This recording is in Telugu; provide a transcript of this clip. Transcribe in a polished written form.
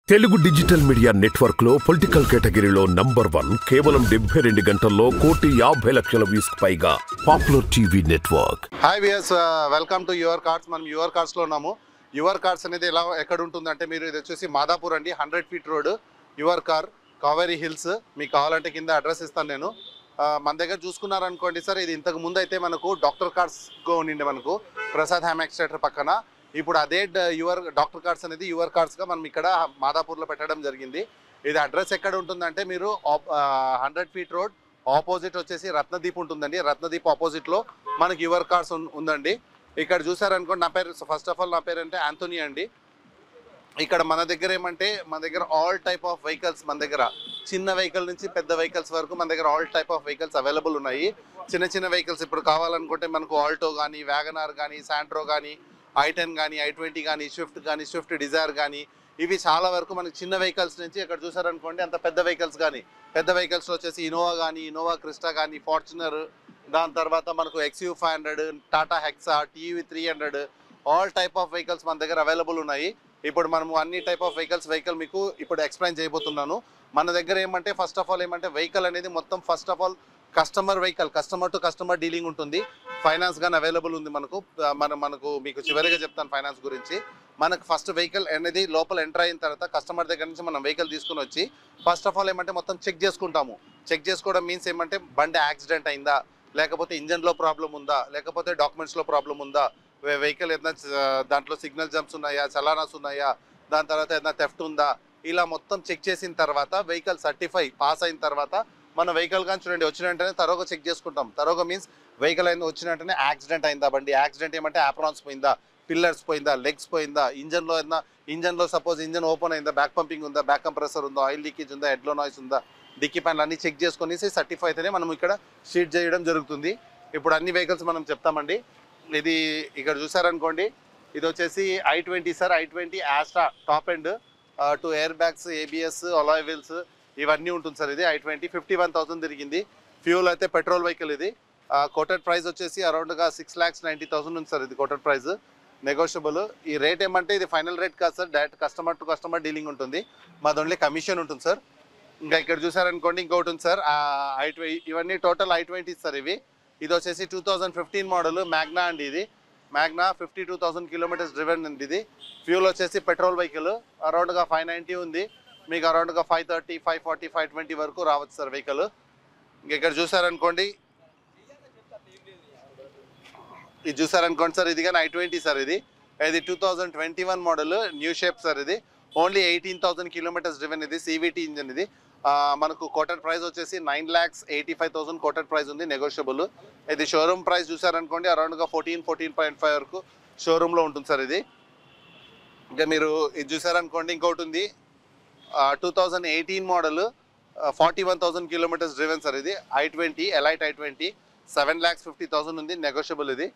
తెలుగు డిజిటల్ మీడియా నెట్వర్క్ లో పొలిటికల్ కేటగిరీలో నంబర్ 1 కేవలం 72 గంటల్లో 1,50,00,000 వ్యూస్ పైగా popular TV network. Hi viewers, welcome to your cards. మనం యువర్ కార్డ్స్ లో ఉన్నాము. యువర్ కార్డ్స్ అనేది ఎక్కడ ఉంటుందంటే మీరు ఇది వచ్చేసి మాదాపూర్ అండి, 100 feet road, your car, Kaveri hills. మీకు కావాలంటే కింద అడ్రస్ ఇస్తాను నేను. మన దగ్గర చూసుకున్నారనుకోండి సార్, ఇది ఇంతకు ముందు అయితే మనకు డాక్టర్ కార్డ్స్ ఉండిండే మనకు ప్రసాద్ హ్యామాక్స్ థియేటర్ పక్కన. ఇప్పుడు అదే యువర్ డాక్టర్ కార్డ్స్ అనేది యువర్ కార్డ్స్గా మనం ఇక్కడ మాదాపూర్లో పెట్టడం జరిగింది. ఇది అడ్రస్ ఎక్కడ ఉంటుందంటే మీరు 100 ఫీట్ రోడ్ ఆపోజిట్ వచ్చేసి రత్నదీప్ ఉంటుందండి. రత్నదీప్ ఆపోజిట్లో మనకి యువర్ కార్డ్స్ ఉందండి. ఇక్కడ చూసారనుకోండి, నా పేరు ఫస్ట్ ఆఫ్ ఆల్ నా పేరు అంటే ఆంథోనీ అండి. ఇక్కడ మన దగ్గర ఏమంటే మన దగ్గర ఆల్ టైప్ ఆఫ్ వెహికల్స్, మన దగ్గర చిన్న వెహికల్ నుంచి పెద్ద వెహికల్స్ వరకు మన దగ్గర all type of vehicles available ఉన్నాయి. చిన్న చిన్న వెహికల్స్ ఇప్పుడు కావాలనుకుంటే మనకు ఆల్టో కానీ, వ్యాగనార్ కానీ, శాంట్రో కానీ, i10 కానీ, i20 కానీ, స్విఫ్ట్ డిజైర్ కానీ, ఇవి చాలా వరకు మనకి చిన్న వెహికల్స్ నుంచి ఇక్కడ చూసారనుకోండి అంత పెద్ద వెహికల్స్ కానీ, పెద్ద వెహికల్స్లో వచ్చేసి ఇనోవా కానీ, ఇనోవా క్రిస్టా కానీ, ఫార్చునర్, దాని తర్వాత మనకు XU500, Tata hexa, TUV 300, all type of vehicles మన దగ్గర అవైలబుల్ ఉన్నాయి. ఇప్పుడు మనము అన్ని టైప్ ఆఫ్ వెహికల్ మీకు ఇప్పుడు ఎక్స్ప్లెయిన్ చేయబోతున్నాను. మన దగ్గర ఏమంటే ఫస్ట్ ఆఫ్ ఆల్ ఏమంటే వెహికల్ అనేది మొత్తం first of all customer vehicle, customer to customer dealing ఉంటుంది. ఫైనాన్స్ కానీ అవైలబుల్ ఉంది మనకు మీకు చివరిగా చెప్తాను ఫైనాన్స్ గురించి. మనకు ఫస్ట్ వెహికల్ అనేది లోపల ఎంటర్ అయిన తర్వాత కస్టమర్ దగ్గర నుంచి మనం వెహికల్ తీసుకుని వచ్చి ఫస్ట్ ఆఫ్ ఆల్ ఏమంటే మొత్తం చెక్ చేసుకుంటాము. చెక్ చేసుకోవడం మీన్స్ ఏమంటే బండి యాక్సిడెంట్ అయిందా, లేకపోతే ఇంజన్లో ప్రాబ్లం ఉందా, లేకపోతే డాక్యుమెంట్స్లో ప్రాబ్లం ఉందా, వెహికల్ ఏదైనా దాంట్లో సిగ్నల్ జంప్స్ ఉన్నాయా, చలానాస్ ఉన్నాయా, దాని తర్వాత ఏదైనా థెఫ్ట్ ఉందా, ఇలా మొత్తం చెక్ చేసిన తర్వాత వెహికల్ సర్టిఫై పాస్ అయిన తర్వాత మన వెహికల్ కానీ చూడండి వచ్చిన వెంటనే తరోగా చెక్ చేసుకుంటాం. తరోగా మీన్స్ వెహికల్ అయింది వచ్చిన వెంటనే యాక్సిడెంట్ అయిందా, బండి యాక్సిడెంట్ ఏమంటే ఆప్రాన్స్ పోయిందా, పిల్లర్స్ పోయిందా, లెగ్స్ పోయిందా, ఇంజన్లో సపోజ్ ఇంజన్ ఓపెన్ అయిందా, బ్యాక్ పంపింగ్ ఉందా, బ్యాక్ కంప్రెసర్ ఉందా, ఆయిల్ లీకేజ్ ఉందా, హెడ్లో నాయిస్ ఉందా, డిక్కీ ప్యాన్లు అన్నీ చెక్ చేసుకొని సర్టిఫై అయితేనే మనం ఇక్కడ షీట్ చేయడం జరుగుతుంది. ఇప్పుడు అన్ని వెహికల్స్ మనం చెప్తామండి. ఇది ఇక్కడ చూసారనుకోండి, ఇది వచ్చేసి i20 sir, i20 Asta top end, 2 air bags, ABS, alloy wheels ఇవన్నీ ఉంటుంది సార్. ఇది i20 51,000 తిరిగింది. ఫ్యూల్ అయితే పెట్రోల్ వెహికల్. ఇది కోటెడ్ ప్రైస్ వచ్చేసి అరౌండ్గా 6,90,000 ఉంది సార్. ఇది కోటెడ్ ప్రైస్, నెగోషియబుల్. ఈ రేట్ ఏమంటే ఇది ఫైనల్ రేట్ కాదు sir, direct customer to customer dealing ఉంటుంది. మాది ఓన్లీ కమిషన్ ఉంటుంది సార్. ఇంకా ఇక్కడ చూసారనుకోండి ఇంకొకటి ఉంది సార్, ఇవన్నీ టోటల్ i20 సార్. ఇది వచ్చేసి 2015 మోడల్ మ్యాగ్నా అండి. ఇది మ్యాగ్నా 52,000 కిలోమీటర్స్ డ్రివెన్ ఉంది. ఇది ఫ్యూల్ వచ్చేసి పెట్రోల్ వెహికల్, అరౌండ్గా 590 ఉంది. మీకు అరౌండ్గా 530, 540, 520 వరకు రావచ్చు సార్ వెహికల్. ఇక్కడ చూసారనుకోండి, ఇది చూసారనుకోండి సార్, ఇది కానీ i20 సార్. ఇది 2021 మోడల్ న్యూ షేప్ సార్. ఇది ఓన్లీ 18,000 కిలోమీటర్స్ డ్రివెన్. ఇది CVT ఇంజన్. ఇది మనకు కోటెడ్ ప్రైస్ వచ్చేసి 9,85,000 కోటెడ్ ప్రైస్ ఉంది, నెగోషియబుల్. ఇది షోరూమ్ ప్రైస్ చూసారనుకోండి అరౌండ్గా 14.5 వరకు షోరూంలో ఉంటుంది సార్. ఇది ఇంకా మీరు ఇది చూసారనుకోండి ఇంకొకటి ఉంది, 2018 మోడల్ 41,000 కిలోమీటర్స్ డ్రివెన్ సార్. ఇది i20 ఎలైట్ i20 7,50,000 ఉంది, నెగోషియబుల్. ఇది